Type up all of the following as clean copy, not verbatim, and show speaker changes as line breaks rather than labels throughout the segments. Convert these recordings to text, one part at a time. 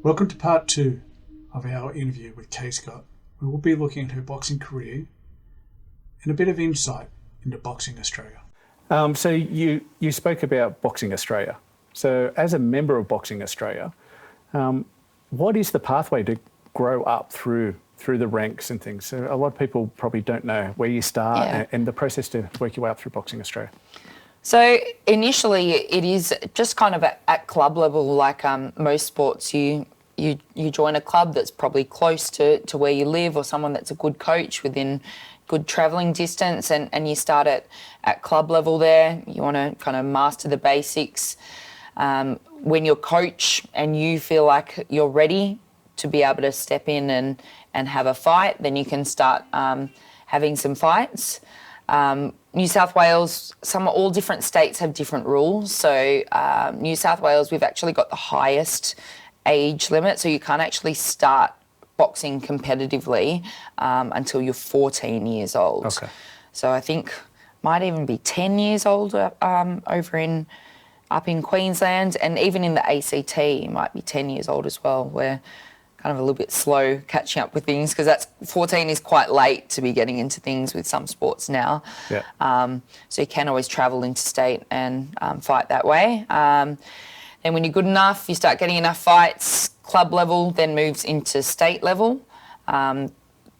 Welcome to part 2 of our interview with Kay Scott. We will be looking at her boxing career and a bit of insight into Boxing Australia.
So you spoke about Boxing Australia. So as a member of Boxing Australia, what is the pathway to grow up through the ranks and things? So a lot of people probably don't know where you start and the process to work your way up through Boxing Australia.
So initially it is just kind of at club level, like most sports, you join a club that's probably close to where you live, or someone that's a good coach within good travelling distance, and you start at club level there. You want to kind of master the basics. When you're coach and you feel like you're ready to be able to step in and have a fight, then you can start having some fights. New South Wales, all different states have different rules. So New South Wales, we've actually got the highest age limit, so you can't actually start boxing competitively until you're 14 years old.
Okay.
So I think might even be 10 years old over up in Queensland, and even in the ACT it might be 10 years old as well. We're kind of a little bit slow catching up with things because 14 is quite late to be getting into things with some sports now.
Yeah.
So you can always travel interstate and fight that way. Then when you're good enough, you start getting enough fights, club level then moves into state level.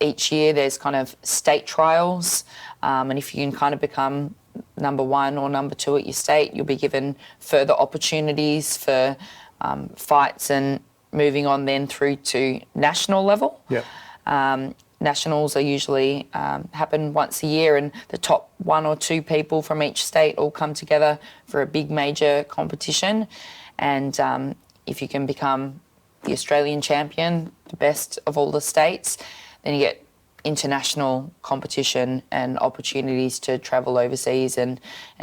Each year there's kind of state trials, and if you can kind of become number 1 or number 2 at your state, you'll be given further opportunities for fights and moving on then through to national level.
Yeah.
Nationals are usually happen once a year, and the top 1 or 2 people from each state all come together for a big major competition. And if you can become the Australian champion, the best of all the states, then you get international competition and opportunities to travel overseas and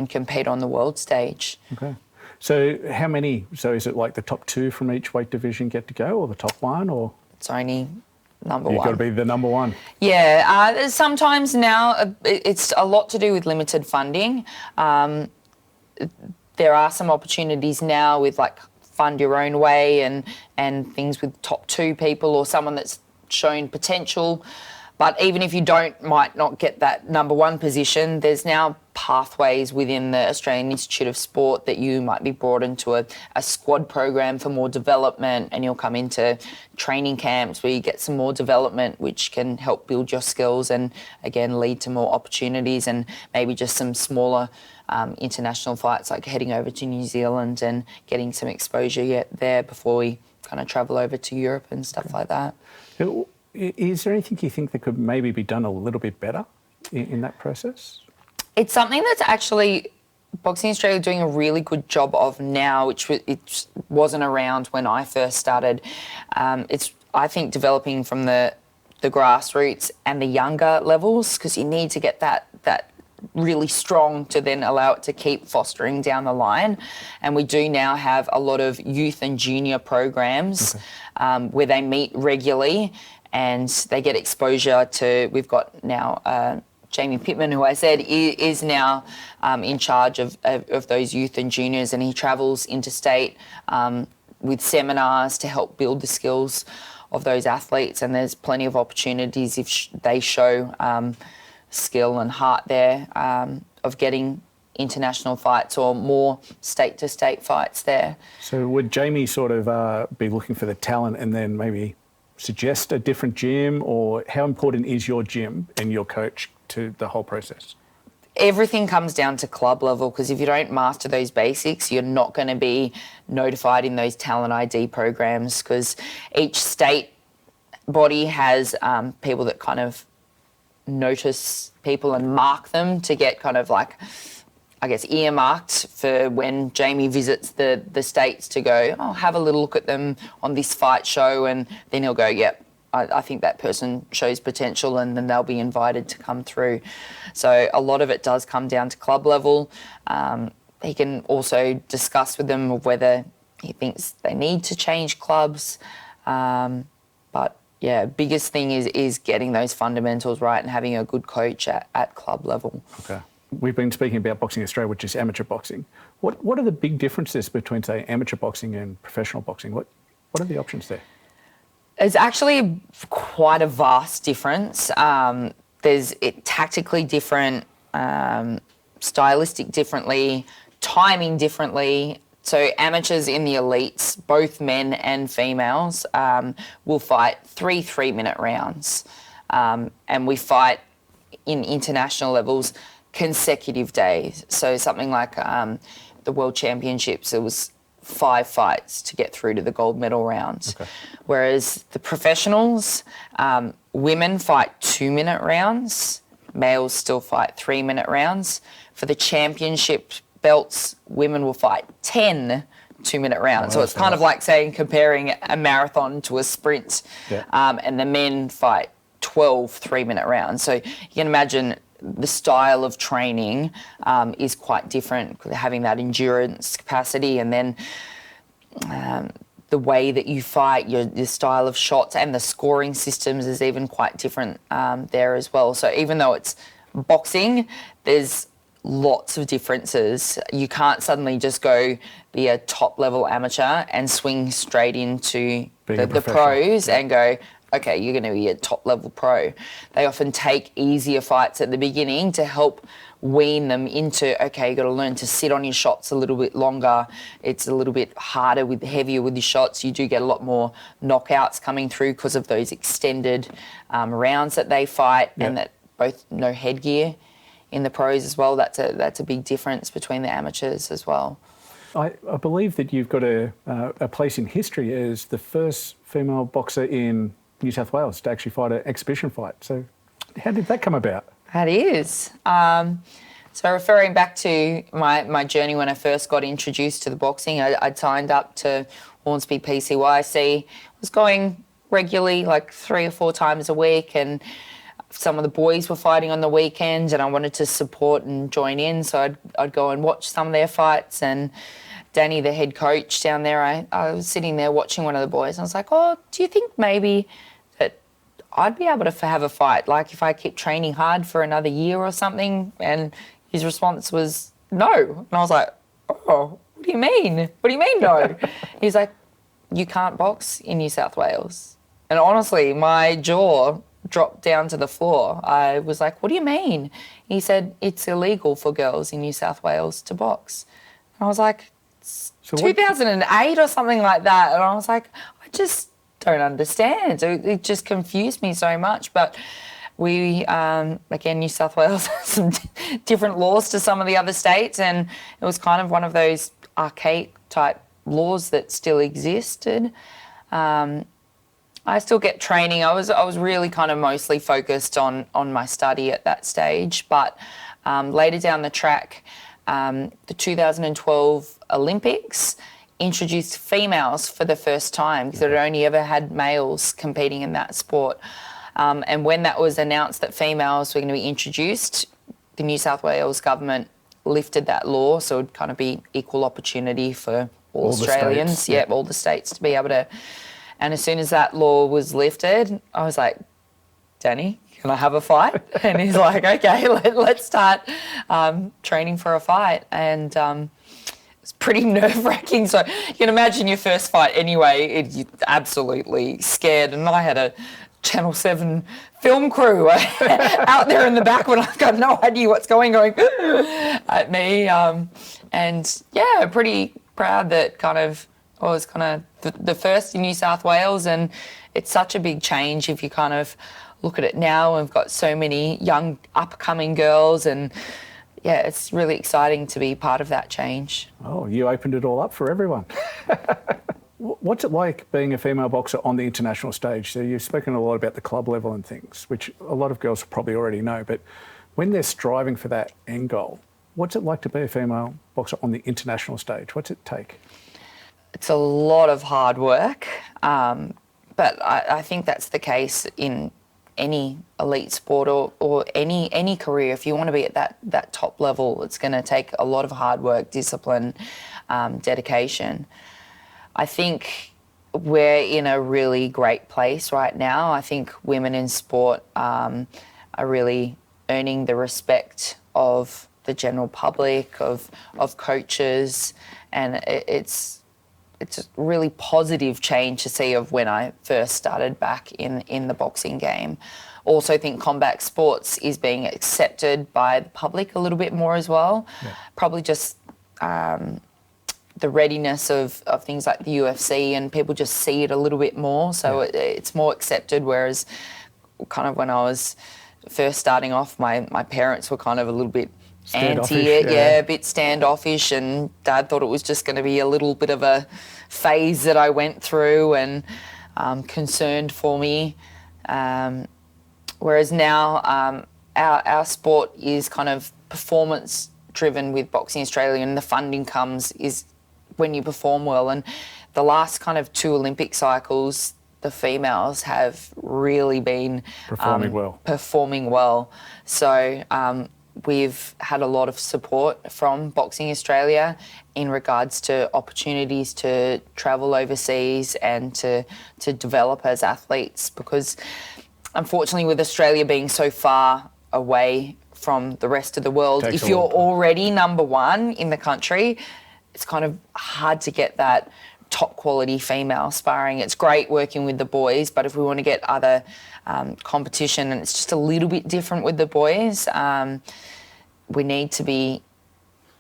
compete on the world stage.
Okay. So how many? So is it like the top 2 from each weight division get to go, or the top 1, or?
It's only number 1.
You've got to be the number 1.
Yeah. Sometimes now it's a lot to do with limited funding. There are some opportunities now with like fund your own way and things with top 2 people or someone that's shown potential. But even if you might not get that number 1 position, there's now pathways within the Australian Institute of Sport that you might be brought into a squad program for more development, and you'll come into training camps where you get some more development, which can help build your skills and, again, lead to more opportunities and maybe just some smaller international fights, like heading over to New Zealand and getting some exposure there before we kind of travel over to Europe and stuff like that.
Is there anything you think that could maybe be done a little bit better in that process?
It's something that's actually Boxing Australia doing a really good job of now, which it wasn't around when I first started. It's, I think, developing from the grassroots and the younger levels, because you need to get that really strong to then allow it to keep fostering down the line. And we do now have a lot of youth and junior programs where they meet regularly and they get exposure to, we've got now Jamie Pittman, who I said is now in charge of those youth and juniors, and he travels interstate with seminars to help build the skills of those athletes, and there's plenty of opportunities if they show skill and heart there of getting international fights or more state-to-state fights there.
So would Jamie sort of be looking for the talent and then maybe suggest a different gym, or how important is your gym and your coach to the whole process?
Everything comes down to club level, because if you don't master those basics, you're not going to be notified in those talent ID programs, because each state body has people that kind of notice people and mark them to get kind of like, I guess, earmarked for when Jamie visits the states to go, oh, have a little look at them on this fight show, and then he'll go, yep, I think that person shows potential, and then they'll be invited to come through. So a lot of it does come down to club level. He can also discuss with them whether he thinks they need to change clubs. But yeah, biggest thing is getting those fundamentals right and having a good coach at club level.
Okay. We've been speaking about Boxing Australia, which is amateur boxing. What are the big differences between, say, amateur boxing and professional boxing? What are the options there?
It's actually quite a vast difference. There's tactically different, stylistic differently, timing differently. So amateurs in the elites, both men and females, will fight 3 3-minute rounds. And we fight in international levels consecutive days. So something like the World Championships, it was 5 fights to get through to the gold medal rounds.
Okay.
Whereas the professionals, women fight 2-minute rounds, males still fight 3-minute rounds. For the championship belts, women will fight 10 2-minute rounds. So it's kind of like saying comparing a marathon to a sprint.
Yeah.
And the men fight 12 3-minute rounds. So you can imagine the style of training is quite different, having that endurance capacity, and then the way that you fight, your style of shots and the scoring systems is even quite different there as well. So even though it's boxing, there's lots of differences. You can't suddenly just go be a top level amateur and swing straight into the pros and go, okay, you're going to be a top level pro. They often take easier fights at the beginning to help wean them into, okay, you've got to learn to sit on your shots a little bit longer. It's a little bit harder heavier with your shots. You do get a lot more knockouts coming through because of those extended rounds that they fight, and that both no headgear in the pros as well. That's a big difference between the amateurs as well.
I believe that you've got a place in history as the first female boxer in New South Wales to actually fight an exhibition fight. So how did that come about?
That is. So referring back to my journey when I first got introduced to the boxing, I'd signed up to Hornsby PCYC, was going regularly, like 3 or 4 times a week, and some of the boys were fighting on the weekends and I wanted to support and join in, so I'd go and watch some of their fights. And Danny, the head coach down there, I was sitting there watching one of the boys and I was like, oh, do you think maybe that I'd be able to have a fight, like if I keep training hard for another year or something? And his response was no. And I was like, oh, what do you mean? What do you mean no? He's like, you can't box in New South Wales. And honestly, my jaw dropped down to the floor. I was like, what do you mean? He said, it's illegal for girls in New South Wales to box. And I was like, so 2008 or something like that. And I was like, I just don't understand. It just confused me so much. But we, again, New South Wales has some different laws to some of the other states, and it was kind of one of those archaic type laws that still existed. I still get training. I was really kind of mostly focused on my study at that stage, but later down the track, the 2012 Olympics introduced females for the first time, because it had only ever had males competing in that sport. And when that was announced that females were going to be introduced, the New South Wales government lifted that law, so it would kind of be equal opportunity for all Australians,
states,
all the states to be able to. And as soon as that law was lifted, I was like, Danny, can I have a fight? And he's like, okay, let's start training for a fight. And it's pretty nerve-wracking. So you can imagine your first fight anyway, you're absolutely scared. And I had a Channel 7 film crew out there in the back when I've got no idea what's going at me. And yeah, pretty proud that I was kind of the first in New South Wales, and it's such a big change if you kind of look at it now. We've got so many young upcoming girls, and yeah, it's really exciting to be part of that change.
Oh, you opened it all up for everyone. What's it like being a female boxer on the international stage? So you've spoken a lot about the club level and things, which a lot of girls probably already know, but when they're striving for that end goal, what's it like to be a female boxer on the international stage? What's it take?
It's a lot of hard work, but I think that's the case in any elite sport or any career. If you want to be at that top level, it's going to take a lot of hard work, discipline, dedication. I think we're in a really great place right now. I think women in sport are really earning the respect of the general public, of coaches, and it's it's a really positive change to see of when I first started back in the boxing game. Also think combat sports is being accepted by the public a little bit more as well.
Yeah.
Probably just the readiness of things like the UFC, and people just see it a little bit more. So it's more accepted, whereas kind of when I was first starting off, my parents were kind of a little bit anti it, a bit standoffish, and Dad thought it was just going to be a little bit of a phase that I went through, and concerned for me. Whereas now our sport is kind of performance driven with Boxing Australia, and the funding comes is when you perform well. And the last kind of 2 Olympic cycles, the females have really been performing well. So we've had a lot of support from Boxing Australia in regards to opportunities to travel overseas and to develop as athletes, because unfortunately with Australia being so far away from the rest of the world, if you're already number 1 in the country, it's kind of hard to get that top quality female sparring. It's great working with the boys, but if we want to get other competition, and it's just a little bit different with the boys, we need to be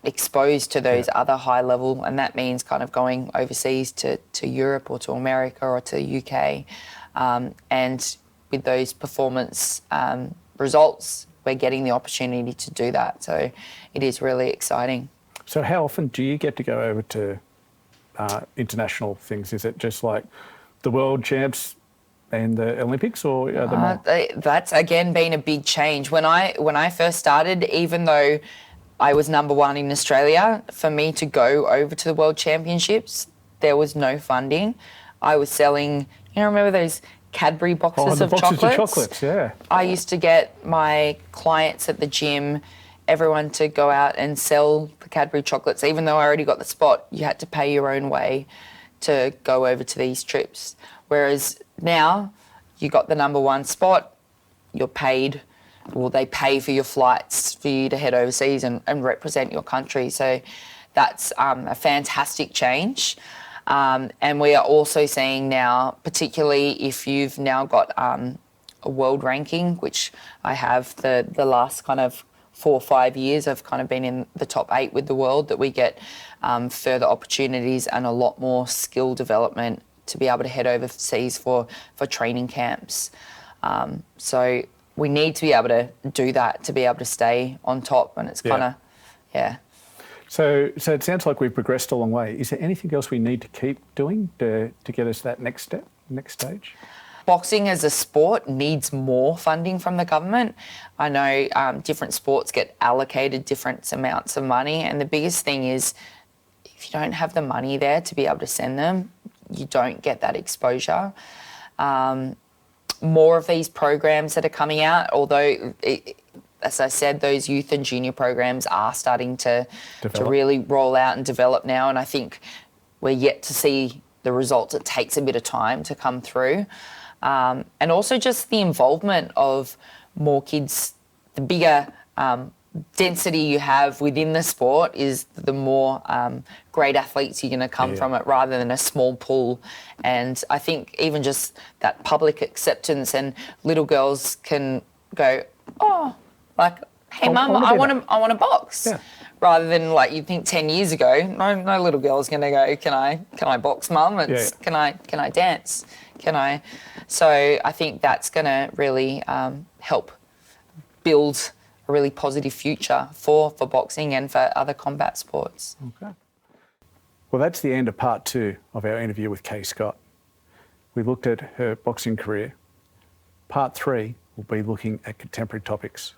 exposed to those other high level, and that means kind of going overseas to Europe or to America or to UK. And with those performance results, we're getting the opportunity to do that. So it is really exciting.
So how often do you get to go over to international things? Is it just like the world champs and the Olympics, or are there more?
That's again been a big change. When I first started, even though I was number 1 in Australia, for me to go over to the World Championships, there was no funding. I was selling, remember those Cadbury boxes of chocolates?
Yeah.
I used to get my clients at the gym, everyone to go out and sell the Cadbury chocolates. Even though I already got the spot, you had to pay your own way to go over to these trips. Whereas now you got the number 1 spot, you're paid, well, they pay for your flights for you to head overseas and represent your country. So that's a fantastic change. And we are also seeing now, particularly if you've now got a world ranking, which I have the last kind of 4 or 5 years, I've kind of been in the top 8 with the world, that we get further opportunities and a lot more skill development to be able to head overseas for training camps. So we need to be able to do that to be able to stay on top, and it's kind of,
So it sounds like we've progressed a long way. Is there anything else we need to keep doing to get us that next step, next stage?
Boxing as a sport needs more funding from the government. I know different sports get allocated different amounts of money, and the biggest thing is if you don't have the money there to be able to send them, you don't get that exposure. More of these programs that are coming out, although, as I said, those youth and junior programs are starting to really roll out and develop now, and I think we're yet to see the results. It takes a bit of time to come through. And also just the involvement of more kids. The bigger density you have within the sport is the more great athletes you're going to come from it, rather than a small pool. And I think even just that public acceptance, and little girls can go, like, hey, Mum, I want to box. Yeah. Rather than, like, you'd think 10 years ago, no little girl's going to go, can I box, Mum? It's can I dance? So I think that's going to really help build a really positive future for boxing and for other combat sports.
Okay. Well, that's the end of part 2 of our interview with Kay Scott. We looked at her boxing career. Part 3 will be looking at contemporary topics.